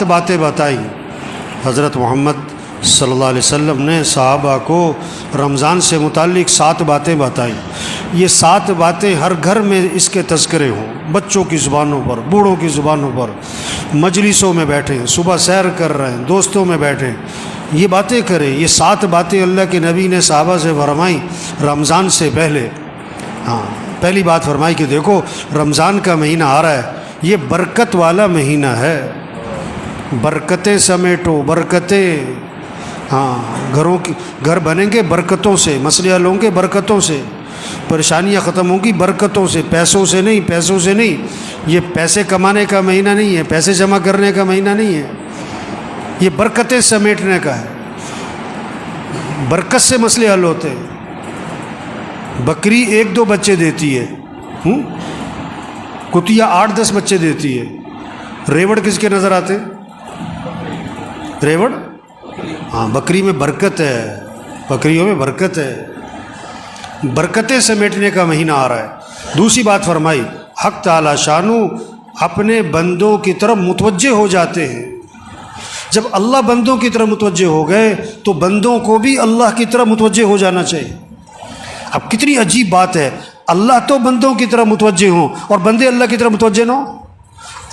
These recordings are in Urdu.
باتیں بتائی حضرت محمد صلی اللہ علیہ وسلم نے صحابہ کو رمضان سے متعلق 7 باتیں بتائیں۔ یہ 7 باتیں ہر گھر میں اس کے تذکرے ہوں، بچوں کی زبانوں پر، بوڑھوں کی زبانوں پر، مجلسوں میں بیٹھیں، صبح سیر کر رہے ہیں، دوستوں میں بیٹھیں، یہ باتیں کریں۔ یہ 7 باتیں اللہ کے نبی نے صحابہ سے فرمائیں رمضان سے پہلے۔ پہلی بات فرمائی کہ دیکھو رمضان کا مہینہ آ رہا ہے، یہ برکت والا مہینہ ہے، برکتیں سمیٹو، برکتیں، گھر بنیں گے برکتوں سے، مسئلے حل ہوں گے برکتوں سے، پریشانیاں ختم ہوں گی برکتوں سے، پیسوں سے نہیں۔ یہ پیسے کمانے کا مہینہ نہیں ہے، پیسے جمع کرنے کا مہینہ نہیں ہے، یہ برکتیں سمیٹنے کا ہے۔ برکت سے مسئلے حل ہوتے ہیں۔ بکری 1-2 بچے دیتی ہے، کتیا 8-10 بچے دیتی ہے۔ ریوڑ کس کے نظر آتے؟ ریوڑ؟ بکری میں برکت ہے، بکریوں میں برکت ہے، برکتیں سمیٹنے کا مہینہ آ رہا ہے۔ دوسری بات فرمائی حق تعالی شانو اپنے بندوں کی طرف متوجہ ہو جاتے ہیں۔ جب اللہ بندوں کی طرف متوجہ ہو گئے تو بندوں کو بھی اللہ کی طرف متوجہ ہو جانا چاہیے۔ اب کتنی عجیب بات ہے، اللہ تو بندوں کی طرف متوجہ ہوں اور بندے اللہ کی طرف متوجہ نہ ہوں۔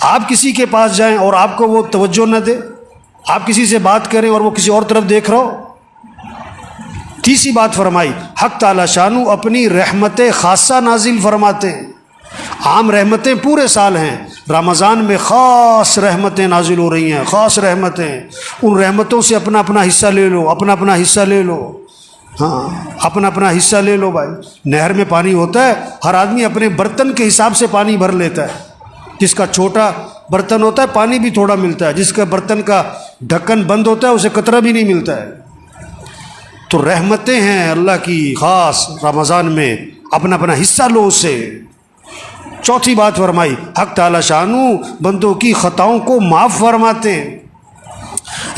آپ کسی کے پاس جائیں اور آپ کو وہ توجہ نہ دے، آپ کسی سے بات کریں اور وہ کسی اور طرف دیکھ رہا ہو۔ تیسری بات فرمائی حق تعالی شانو اپنی رحمت خاصہ نازل فرماتے ہیں۔ عام رحمتیں پورے سال ہیں، رمضان میں خاص رحمتیں نازل ہو رہی ہیں، خاص رحمتیں، ان رحمتوں سے اپنا اپنا حصہ لے لو، اپنا اپنا حصہ لے لو، اپنا اپنا حصہ لے لو بھائی۔ نہر میں پانی ہوتا ہے، ہر آدمی اپنے برتن کے حساب سے پانی بھر لیتا ہے۔ جس کا چھوٹا برتن ہوتا ہے پانی بھی تھوڑا ملتا ہے، جس کا برتن کا ڈھکن بند ہوتا ہے اسے قطرہ بھی نہیں ملتا ہے۔ تو رحمتیں ہیں اللہ کی خاص رمضان میں، اپنا اپنا حصہ لو اس سے۔ چوتھی بات فرمائی حق تعالی شانو بندوں کی خطاؤں کو معاف فرماتے ہیں۔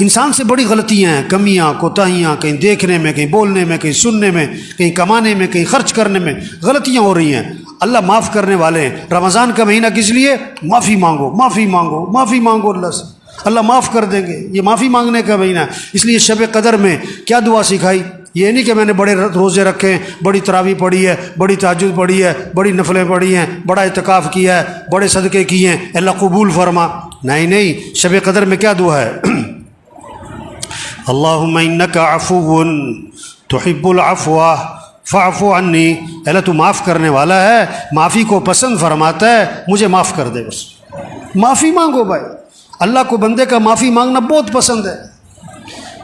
انسان سے بڑی غلطیاں ہیں، کمیاں، کوتاہیاں، کہیں دیکھنے میں، کہیں بولنے میں، کہیں سننے میں، کہیں کمانے میں، کہیں خرچ کرنے میں غلطیاں ہو رہی ہیں۔ اللہ معاف کرنے والے ہیں۔ رمضان کا مہینہ کس لیے؟ معافی مانگو، معافی مانگو، معافی مانگو اللہ سے، اللہ معاف کر دیں گے۔ یہ معافی مانگنے کا مہینہ ہے۔ اس لیے شب قدر میں کیا دعا سکھائی؟ یہ نہیں کہ میں نے بڑے روزے رکھے ہیں، بڑی تراویح پڑھی ہے، بڑی تہجد پڑھی ہے، بڑی نفلیں پڑھی ہیں، بڑا اعتکاف کیا ہے، بڑے صدقے کیے ہیں، اللہ قبول فرما۔ نہیں، شب قدر میں کیا دعا ہے؟ اللہم انک عفو تحب العفو فاعف عنی، اللہ تو معاف کرنے والا ہے، معافی کو پسند فرماتا ہے، مجھے معاف کر دے۔ بس معافی مانگو بھائی، اللہ کو بندے کا معافی مانگنا بہت پسند ہے۔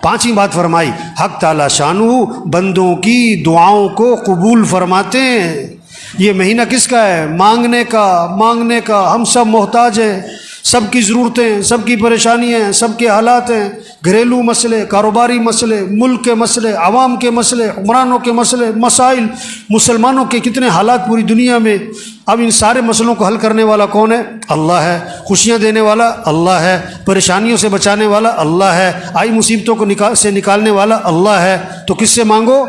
پانچویں بات فرمائی حق تعالی شانو بندوں کی دعاؤں کو قبول فرماتے ہیں۔ یہ مہینہ کس کا ہے؟ مانگنے کا۔ ہم سب محتاج ہیں، سب کی ضرورتیں، سب کی پریشانیاں ہیں، سب کے حالات ہیں، گھریلو مسئلے، کاروباری مسئلے، ملک کے مسئلے، عوام کے مسئلے، حکمرانوں کے مسئلے، مسائل، مسلمانوں کے کتنے حالات پوری دنیا میں۔ اب ان سارے مسئلوں کو حل کرنے والا کون ہے؟ اللہ ہے۔ خوشیاں دینے والا اللہ ہے، پریشانیوں سے بچانے والا اللہ ہے، آئی مصیبتوں کو سے نکالنے والا اللہ ہے۔ تو کس سے مانگو؟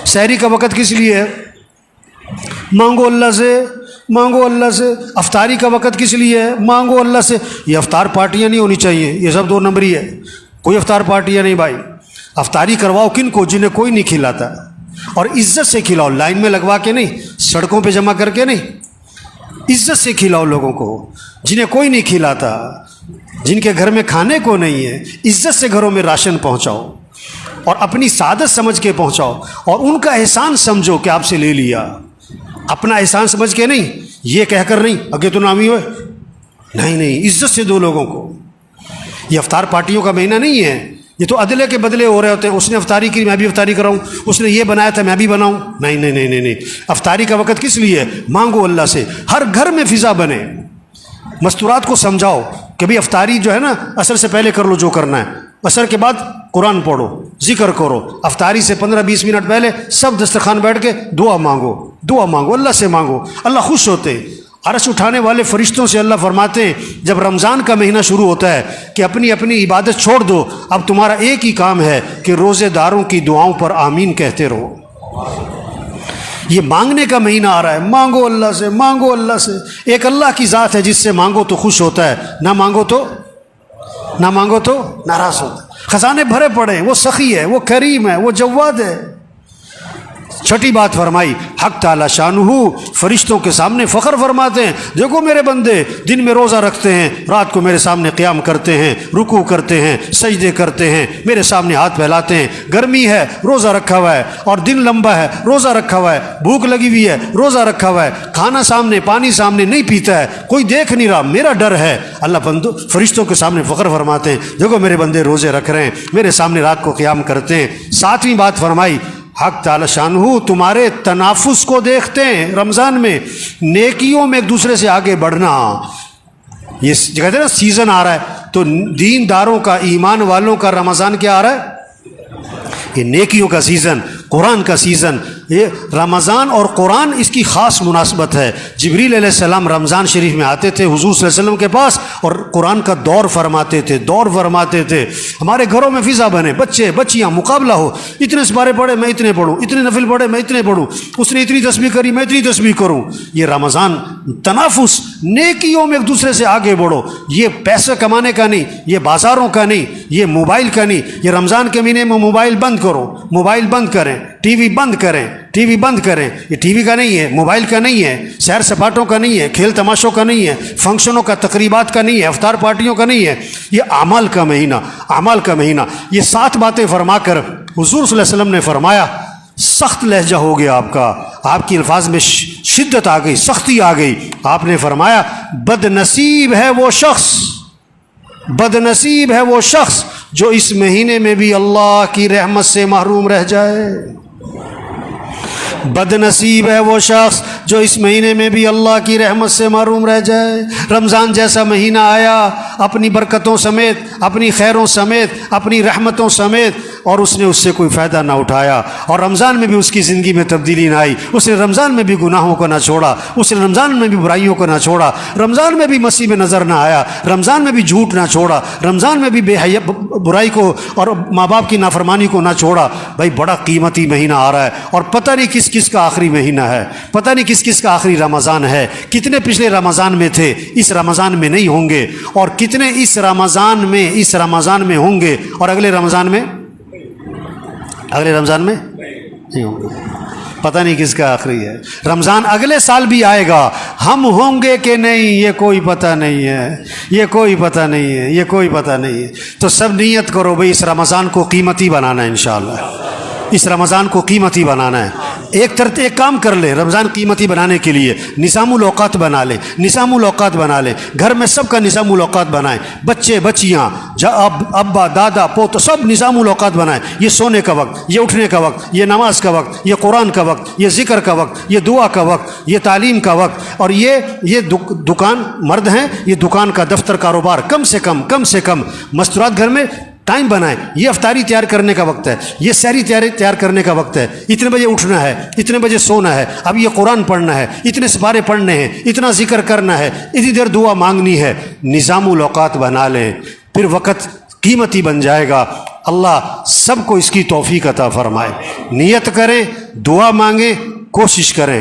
سحری کا وقت کس لیے ہے؟ مانگو اللہ سے، مانگو اللہ سے۔ افطاری کا وقت کس لیے ہے؟ مانگو اللہ سے۔ یہ افطار پارٹیاں نہیں ہونی چاہیے، یہ سب 2 نمبری ہے، کوئی افطار پارٹیاں نہیں بھائی۔ افطاری کرواؤ کن کو؟ جنہیں کوئی نہیں کھلاتا، اور عزت سے کھلاؤ، لائن میں لگوا کے نہیں، سڑکوں پہ جمع کر کے نہیں، عزت سے کھلاؤ لوگوں کو۔ جنہیں کوئی نہیں کھلاتا، جن کے گھر میں کھانے کو نہیں ہے، عزت سے گھروں میں راشن پہنچاؤ، اور اپنی سعادت سمجھ کے پہنچاؤ، اور ان کا احسان سمجھو کہ آپ سے لے لیا، اپنا احسان سمجھ کے نہیں، یہ کہہ کر نہیں اگے تو نامی ہوئے، نہیں، عزت سے دو لوگوں کو۔ یہ افطار پارٹیوں کا مہینہ نہیں ہے، یہ تو عدلے کے بدلے ہو رہے ہوتے ہیں۔ اس نے افطاری کی میں بھی افطاری کراؤں، اس نے یہ بنایا تھا میں بھی بناؤں، نہیں۔ افطاری کا وقت کس لیے؟ مانگو اللہ سے، ہر گھر میں فضا بنے۔ مستورات کو سمجھاؤ کہ بھی افطاری جو ہے نا عصر سے پہلے کر لو جو کرنا ہے، عصر کے بعد قرآن پڑھو، ذکر کرو، افطاری سے 15-20 منٹ پہلے سب دسترخوان بیٹھ کے دعا مانگو، اللہ سے مانگو، اللہ خوش ہوتے ہیں۔ عرش اٹھانے والے فرشتوں سے اللہ فرماتے ہیں جب رمضان کا مہینہ شروع ہوتا ہے کہ اپنی اپنی عبادت چھوڑ دو، اب تمہارا ایک ہی کام ہے کہ روزے داروں کی دعاؤں پر آمین کہتے رہو۔ یہ مانگنے کا مہینہ آ رہا ہے، مانگو اللہ سے۔ ایک اللہ کی ذات ہے جس سے مانگو تو خوش ہوتا ہے، نہ مانگو تو نہ مانگو تو ناراض ہوتا ہے۔ خزانے بھرے پڑے ہیں، وہ سخی ہے، وہ کریم ہے، وہ جواد ہے۔ چھٹی بات فرمائی، حق تعالی شانہ فرشتوں کے سامنے فخر فرماتے ہیں، دیکھو میرے بندے دن میں روزہ رکھتے ہیں، رات کو میرے سامنے قیام کرتے ہیں، رکوع کرتے ہیں، سجدے کرتے ہیں، میرے سامنے ہاتھ پھیلاتے ہیں۔ گرمی ہے روزہ رکھا ہوا ہے، اور دن لمبا ہے روزہ رکھا ہوا ہے، بھوک لگی ہوئی ہے روزہ رکھا ہوا ہے، کھانا سامنے پانی سامنے نہیں پیتا ہے، کوئی دیکھ نہیں رہا، میرا ڈر ہے۔ اللہ بندو فرشتوں کے سامنے فخر فرماتے ہیں، دیکھو میرے بندے روزے رکھ رہے ہیں، میرے سامنے رات کو قیام کرتے ہیں۔ ساتویں بات فرمائی، حق تعالی شانہ تمہارے تنافس کو دیکھتے ہیں رمضان میں، نیکیوں میں ایک دوسرے سے آگے بڑھنا۔ یہ کہتے ہیں نا سیزن آ رہا ہے، تو دین داروں کا، ایمان والوں کا رمضان کیا آ رہا ہے؟ یہ نیکیوں کا سیزن، قرآن کا سیزن۔ یہ رمضان اور قرآن اس کی خاص مناسبت ہے۔ جبریل علیہ السلام رمضان شریف میں آتے تھے حضور صلی اللہ علیہ وسلم کے پاس، اور قرآن کا دور فرماتے تھے۔ ہمارے گھروں میں فضا بنے، بچے بچیاں مقابلہ ہو، اتنے سپارے پڑھے میں اتنے پڑھوں، اتنے نفل پڑھے میں اتنے پڑھوں، اس نے اتنی تسبیح کری میں اتنی تسبیح کروں۔ یہ رمضان تنافس، نیکیوں میں ایک دوسرے سے آگے بڑھو۔ یہ پیسے کمانے کا نہیں، یہ بازاروں کا نہیں، یہ موبائل کا نہیں۔ یہ رمضان کے مہینے میں موبائل بند کرو، موبائل بند کریں، ٹی وی بند کریں، ٹی وی بند کریں۔ یہ ٹی وی کا نہیں ہے، موبائل کا نہیں ہے، سیر سپاٹوں کا نہیں ہے، کھیل تماشوں کا نہیں ہے، فنکشنوں کا، تقریبات کا نہیں ہے، افطار پارٹیوں کا نہیں ہے۔ یہ اعمال کا مہینہ، اعمال کا مہینہ۔ یہ 7 باتیں فرما کر حضور صلی اللہ علیہ وسلم نے فرمایا، سخت لہجہ ہو گیا آپ کا، آپ کی الفاظ میں شدت آ گئی، سختی آ گئی۔ آپ نے فرمایا، بد نصیب ہے وہ شخص، بد نصیب ہے وہ شخص جو اس مہینے میں بھی اللہ کی رحمت سے محروم رہ جائے۔ بد نصیب ہے وہ شخص جو اس مہینے میں بھی اللہ کی رحمت سے محروم رہ جائے۔ رمضان جیسا مہینہ آیا اپنی برکتوں سمیت، اپنی خیروں سمیت، اپنی رحمتوں سمیت، اور اس نے اس سے کوئی فائدہ نہ اٹھایا، اور رمضان میں بھی اس کی زندگی میں تبدیلی نہ آئی۔ اس نے رمضان میں بھی گناہوں کو نہ چھوڑا، اس نے رمضان میں بھی برائیوں کو نہ چھوڑا، رمضان میں بھی مسیح میں نظر نہ آیا، رمضان میں بھی جھوٹ نہ چھوڑا، رمضان میں بھی بے حیا برائی کو اور ماں باپ کی نافرمانی کو نہ چھوڑا۔ بھائی بڑا قیمتی مہینہ آ رہا ہے، اور پتہ نہیں کس کس کا آخری مہینہ ہے، پتہ نہیں کس کس کا آخری رمضان ہے۔ کتنے پچھلے رمضان میں تھے، اس رمضان میں نہیں ہوں گے، اور کتنے اس رمضان میں ہوں گے، اور اگلے رمضان میں نہیں ہوں گے۔ پتہ نہیں کس کا آخری ہے۔ رمضان اگلے سال بھی آئے گا، ہم ہوں گے کہ نہیں یہ کوئی پتہ نہیں ہے، یہ کوئی پتہ نہیں ہے، یہ کوئی پتہ نہیں ہے۔ تو سب نیت کرو بھئی اس رمضان کو قیمتی بنانا ہے انشاءاللہ، اس رمضان کو قیمتی بنانا ہے۔ ایک کام کر لے رمضان قیمتی بنانے کے لیے، نظام الاوقات بنا لے، نظام الاوقات بنا لے، گھر میں سب کا نظام الاوقات بنائیں، بچے بچیاں، ابا دادا پوت، سب نظام الاوقات بنائیں۔ یہ سونے کا وقت، یہ اٹھنے کا وقت، یہ نماز کا وقت، یہ قرآن کا وقت، یہ ذکر کا وقت، یہ دعا کا وقت، یہ تعلیم کا وقت، اور یہ دکان مرد ہیں، یہ دکان کا دفتر کاروبار کم سے کم مستورات گھر میں ٹائم بنائیں۔ یہ افطاری تیار کرنے کا وقت ہے، یہ سحری تیار کرنے کا وقت ہے، اتنے بجے اٹھنا ہے، اتنے بجے سونا ہے، اب یہ قرآن پڑھنا ہے، اتنے سپارے پڑھنے ہیں، اتنا ذکر کرنا ہے، اتنی دیر دعا مانگنی ہے۔ نظام الاوقات بنا لیں، پھر وقت قیمتی بن جائے گا۔ اللہ سب کو اس کی توفیق عطا فرمائے۔ نیت کریں، دعا مانگیں، کوشش کریں۔